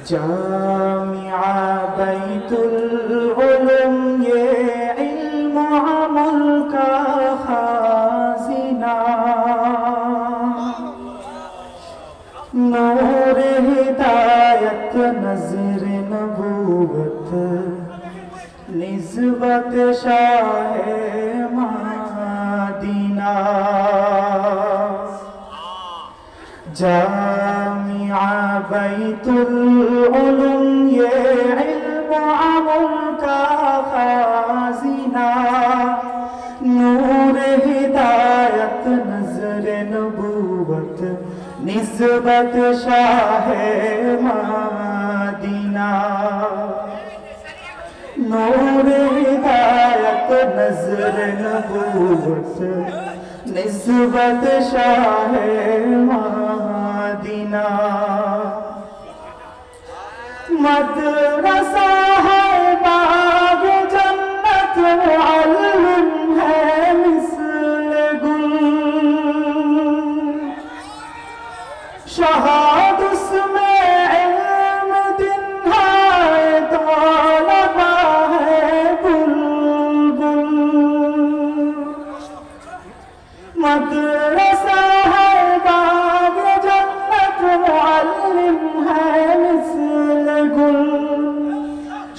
جامعہ بیت العلوم یہ علم عمل کا خازنہ، نور ہدایت نظر نبوت نسبت شاہ مدینہ، جامعہ بیت العلوم یہ علم عمل کا خازنہ، نور ہدایت نظر نبوت نسبت شاہ مدینہ، نور ہدایت نظر نبوت نسبت شاہ مدینہ، مدرسہ ہے باغ جنت، معلم ہے مثل گل، شہاد اس میں علم دن ہے، طالبہ ہے بلبل، مدرسہ ہے باغ جنت، معلم ہے مثل گل،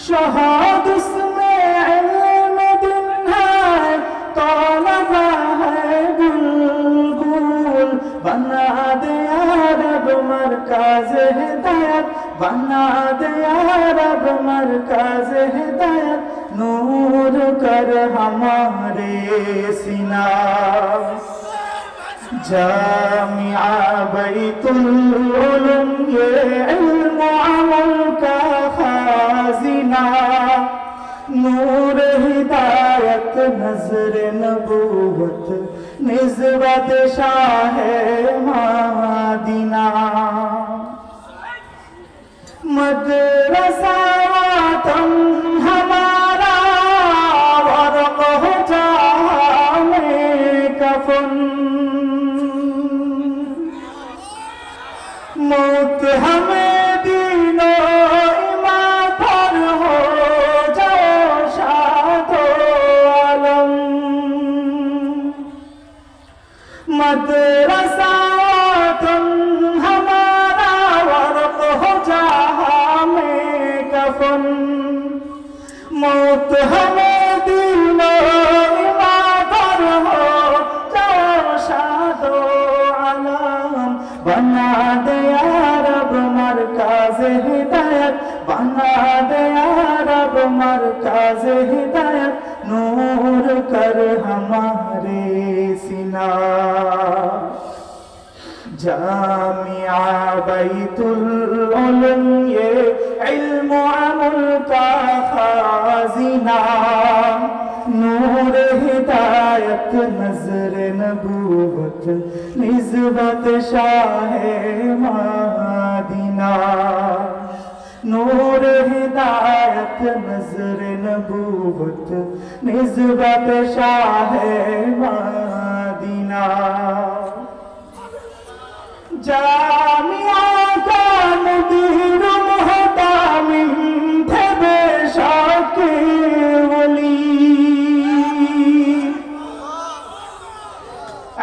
شہاد اس میں علم دن ہے، طالبہ ہے بلبل، بنا دے یا رب مرکز ہدایت، بنا دے یا رب مرکز ہدایت، نور کر ہمارے سینہ، جامعہ بیت العلوم یہ علم عمل کا خازنہ، نور ہدایت نظر نبوت نسبت شاہ مدینہ، مدرسہ وطن ہمارا ورق ہو جام کفن، موت ہمیں دین و ایمان پر ہو جاؤ شاد و عالم، مدرسہ وطن ہمارا ورق ہو جہاں میں کفن، موت ہمیں دین و ایمان پر ہو جاؤ شاد و عالم، بنا دے یا رب مرکز ہدایت، بنا دے یا رب مرکز ہدایت، نور کر ہمارے سینہ، جامعہ بیت العلوم یہ علم عمل کا خازنہ، نور ہدایت نظر نبوت نسبت شاہ مدینہ، نور ہدایت نظر نبوت نسبت شاہ مدینہ، جامعہ کا مدیر محترم تھے بے شک ولی،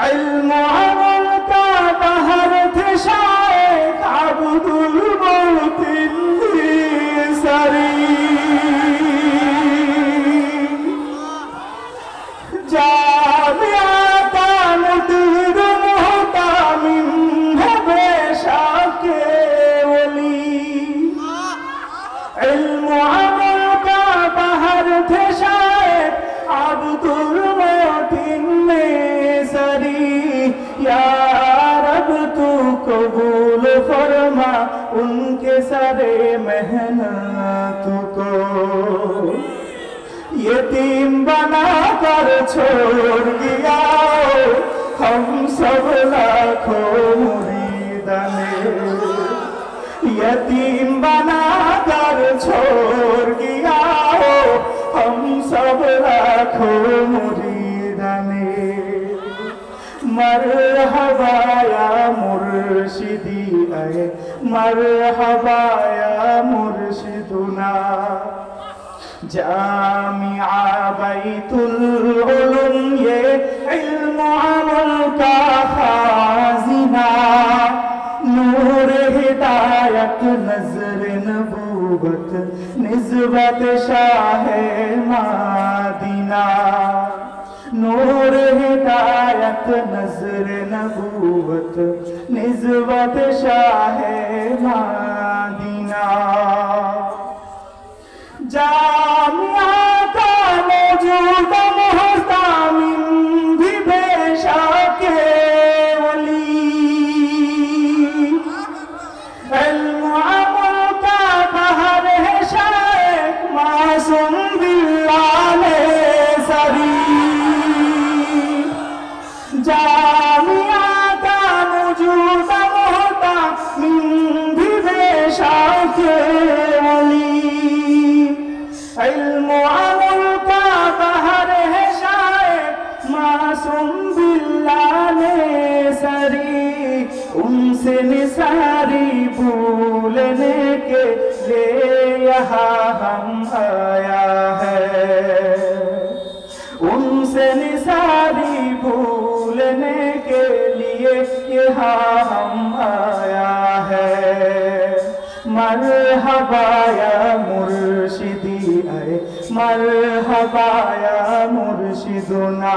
علم عمل کا بحر تھے شیخ عبد المطلب سری، جامعہ کا مدیر محترم ہے بے شک ولی، علم عمل کا بحر تھے شیخ عبد المطلب سری، یا رب تو قبول فرما ان کے سرے محنت کو، یتیم بنا کر چھوڑ دیا ہم سب لاکھوں مریدان، یتیم بنا کر چھوڑ دیا ہم سب لاکھوں مریدان، مرحبا مرحبا یا مرشدی اے مرحبا یا مرشدنا جامعہ بیت العلوم یہ علم عمل کا خازنہ نور ہدایت نظر نبوت نسبت شاہ مدینہ نور ہدایت نظر نبوت نسبت شاہ مدینہ جامعہ کا موجود محتمم بھی بے شک ولی علم عمل کا بحر ہے شیخ معصوم باللہ سری جامعہ کا موجود محتمم بھی بے شک ولی علم عمل کا بحر ہے شاعر معصوم باللہ سری ان سے نثاری بھولنے کے لیے یہاں ہم آیا ہے ان سے نثاری بھولنے کے لیے یہاں ہم آیا ہے مرحبا یا مرشدی اے مرحبا یا مرشدنا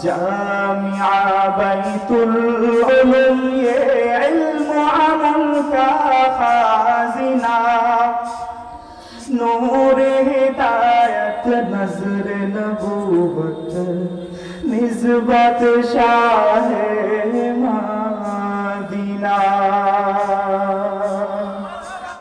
جامعہ بیت العلوم یہ علم عمل کا خازنہ نور ہدایت نظر نبوت نسبت شاہ